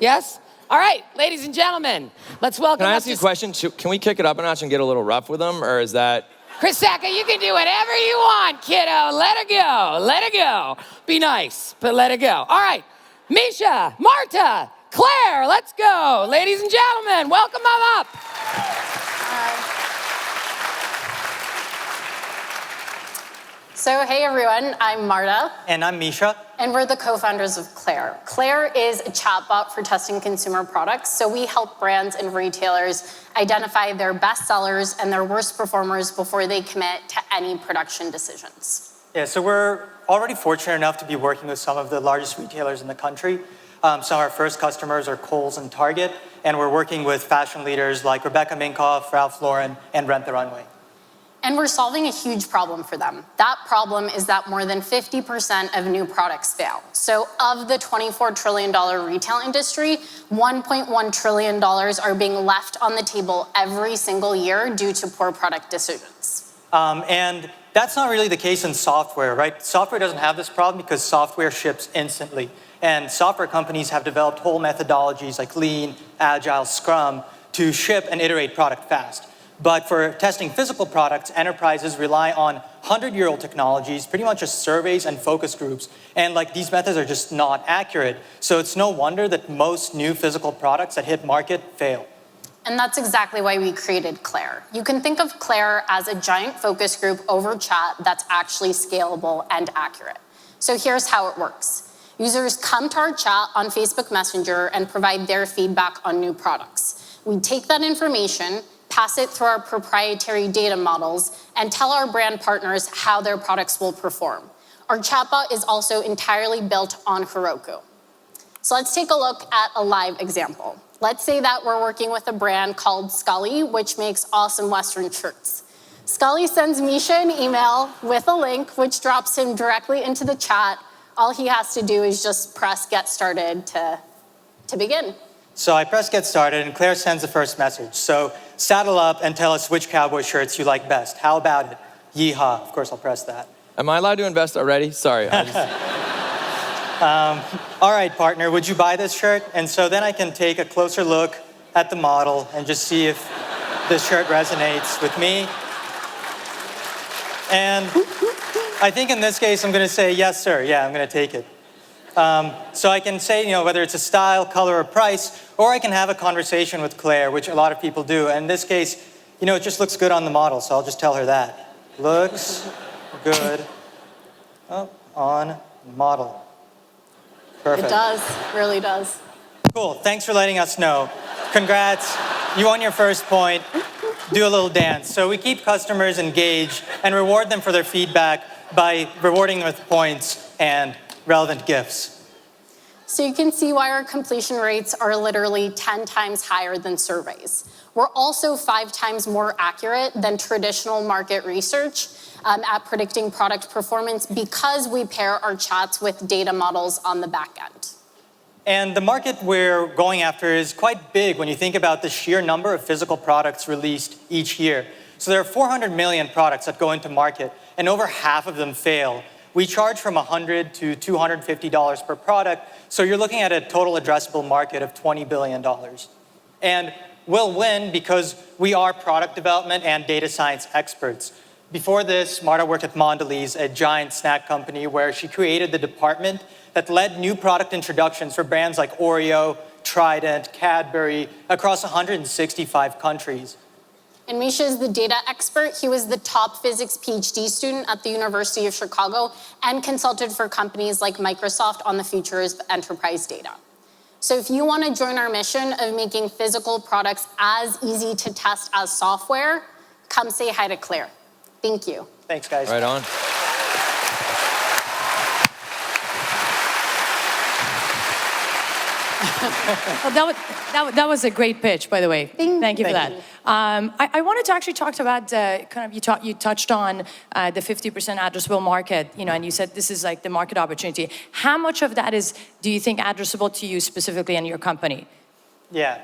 Yes? All right, ladies and gentlemen, let's welcome. Can I ask you a question? Can we kick it up a notch and get a little rough with them, or is that? Chris Sacca, you can do whatever you want, kiddo. Let it go. Let it go. Be nice, but let it go. All right, Misha, Marta, Claire, let's go. Ladies and gentlemen, welcome them up. So, hey everyone, I'm Marta. And I'm Misha. And we're the co-founders of Claire. Claire is a chatbot for testing consumer products. So we help brands and retailers identify their best sellers and their worst performers before they commit to any production decisions. Yeah, so we're already fortunate enough to be working with some of the largest retailers in the country. Some of our first customers are Kohl's and Target, and we're working with fashion leaders like Rebecca Minkoff, Ralph Lauren, and Rent the Runway. And we're solving a huge problem for them. That problem is that more than 50% of new products fail. So of the $24 trillion retail industry, $1.1 trillion are being left on the table every single year due to poor product decisions. And that's not really the case in software, right? Software doesn't have this problem because software ships instantly. And software companies have developed whole methodologies like Lean, Agile, Scrum to ship and iterate product fast. But for testing physical products, enterprises rely on 100-year-old technologies, pretty much just surveys and focus groups. And these methods are just not accurate. So it's no wonder that most new physical products that hit market fail. And that's exactly why we created Claire. You can think of Claire as a giant focus group over chat that's actually scalable and accurate. So here's how it works. Users come to our chat on Facebook Messenger and provide their feedback on new products. We take that information, pass it through our proprietary data models, and tell our brand partners how their products will perform. Our chatbot is also entirely built on Heroku. So let's take a look at a live example. Let's say that we're working with a brand called Scully, which makes awesome Western shirts. Scully sends Misha an email with a link, which drops him directly into the chat. All he has to do is just press get started to begin. So I press get started, and Claire sends the first message. So saddle up and tell us which cowboy shirts you like best. How about it? Yeehaw. Of course, I'll press that. Am I allowed to invest already? Sorry. All right, partner, would you buy this shirt? And so then I can take a closer look at the model and just see if this shirt resonates with me. And I think in this case, I'm going to say, yes, sir. Yeah, I'm going to take it. So I can say, whether it's a style, color, or price, or I can have a conversation with Claire, which a lot of people do. And in this case, it just looks good on the model, so I'll just tell her that. Looks good on model. Perfect. It does, really does. Cool, thanks for letting us know. Congrats, you won your first point. Do a little dance. So we keep customers engaged and reward them for their feedback by rewarding them with points and relevant gifts. So you can see why our completion rates are literally 10 times higher than surveys. We're also 5 times more accurate than traditional market research at predicting product performance because we pair our chats with data models on the back end. And the market we're going after is quite big when you think about the sheer number of physical products released each year. So there are 400 million products that go into market, and over half of them fail. We charge from $100 to $250 per product, so you're looking at a total addressable market of $20 billion. And we'll win because we are product development and data science experts. Before this, Marta worked at Mondelez, a giant snack company, where she created the department that led new product introductions for brands like Oreo, Trident, Cadbury, across 165 countries. And Misha is the data expert. He was the top physics PhD student at the University of Chicago and consulted for companies like Microsoft on the future of enterprise data. So if you want to join our mission of making physical products as easy to test as software, come say hi to Claire. Thank you. Thanks, guys. Right on. Well, that was a great pitch, by the way. Thank you for that. you. I wanted to actually talk about you touched on the 50% addressable market, and you said this is like the market opportunity. How much of that do you think addressable to you specifically and your company? Yeah.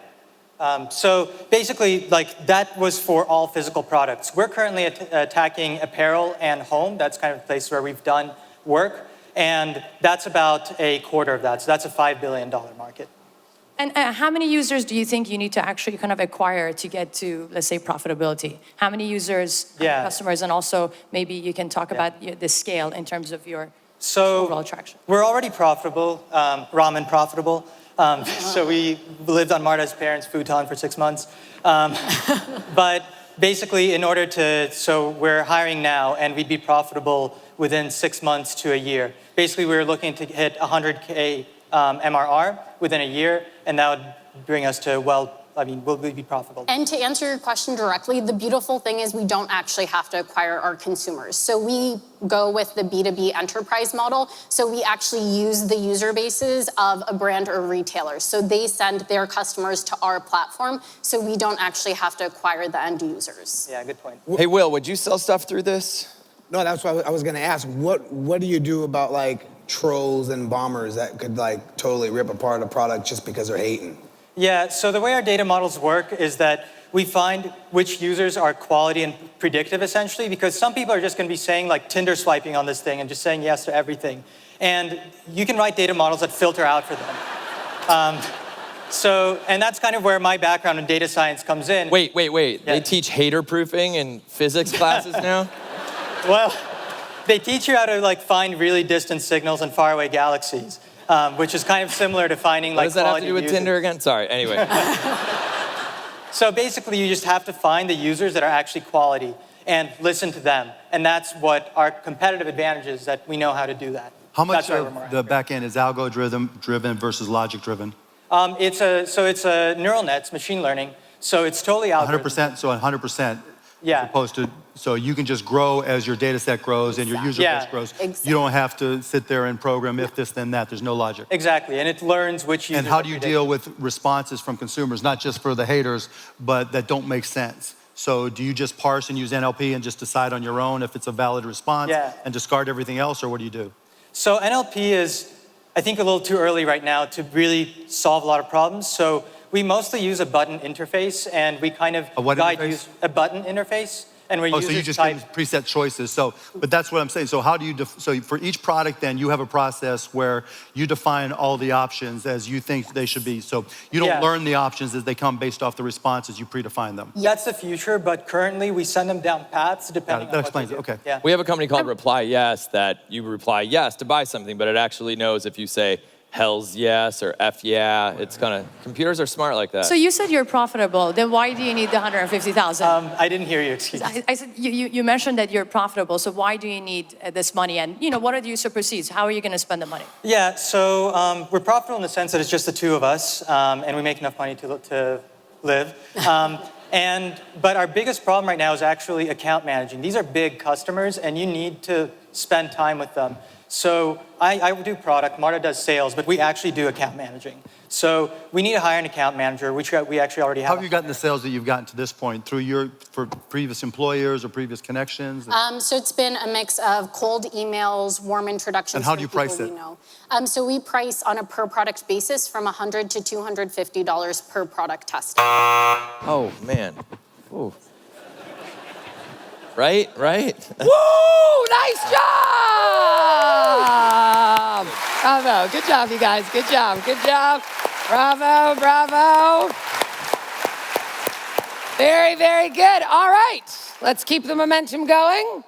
So basically, that was for all physical products. We're currently attacking apparel and home. That's kind of the place where we've done work. And that's about a quarter of that. So that's a $5 billion market. And how many users do you think you need to actually kind of acquire to get to, let's say, profitability? How many users, customers, and also maybe you can talk about the scale in terms of your overall traction. We're already profitable, ramen profitable. So we lived on Marta's parents' futon for 6 months. But basically, so we're hiring now, and we'd be profitable within 6 months to a year. Basically, we're looking to hit 100K MRR within a year, and that would bring us to, will we be profitable? And to answer your question directly, the beautiful thing is we don't actually have to acquire our consumers. So we go with the B2B enterprise model. So we actually use the user bases of a brand or retailer. So they send their customers to our platform. So we don't actually have to acquire the end users. Yeah, good point. Hey, Will, would you sell stuff through this? No, that's what I was gonna ask. What do you do about like trolls and bombers that could like totally rip apart a product just because they're hating? Yeah, so the way our data models work is that we find which users are quality and predictive, essentially, because some people are just going to be saying, like, Tinder swiping on this thing and just saying yes to everything. And you can write data models that filter out for them. And that's kind of where my background in data science comes in. Wait. Yeah. They teach hater proofing in physics classes now? Well, they teach you how to, like, find really distant signals in faraway galaxies. Which is kind of similar to finding What like does that have to quality do with users. Tinder again? Sorry, anyway. So basically you just have to find the users that are actually quality and listen to them. And that's what our competitive advantage is, that we know how to do that. How much of the back end is algo driven versus logic driven? It's a neural nets, machine learning. So it's totally algorithm. 100%, so 100%. Yeah. As opposed to, so you can just grow as your data set grows and your user base grows. Exactly. You don't have to sit there and program if this, then that. There's no logic. Exactly, and it learns which users. And how do you deal with responses from consumers, not just for the haters, but that don't make sense? So do you just parse and use NLP and just decide on your own if it's a valid response and discard everything else, or what do you do? So NLP is, I think, a little too early right now to really solve a lot of problems. So we mostly use a button interface, and we kind of use a button interface, and we use so you just give preset choices. So, but that's what I'm saying. So how do you, so for each product then you have a process where you define all the options as you think they should be. So you don't learn the options as they come based off the responses, you predefine them. That's the future, but currently we send them down paths depending on what they do. Okay. Yeah. We have a company called Reply Yes that you reply yes to buy something, but it actually knows if you say hell's yes or F yeah. It's kind of, computers are smart like that. So you said you're profitable, then why do you need the 150,000? I didn't hear you, excuse me. I said, you mentioned that you're profitable, so why do you need this money? And what are the user proceeds? How are you gonna spend the money? Yeah, so we're profitable in the sense that it's just the two of us, and we make enough money to live. But our biggest problem right now is actually account managing. These are big customers, and you need to spend time with them. So I do product, Marta does sales, but we actually do account managing. So we need to hire an account manager, which we actually already have. How have you gotten the sales that you've gotten to this point? Through for previous employers or previous connections? So it's been a mix of cold emails, warm introductions. And how do you price it? So we price on a per product basis from $100 to $250 per product tested. Oh, man. Ooh. Right? Woo! Nice job! Bravo. Good job, you guys. Good job. Bravo. Very, very good. All right. Let's keep the momentum going.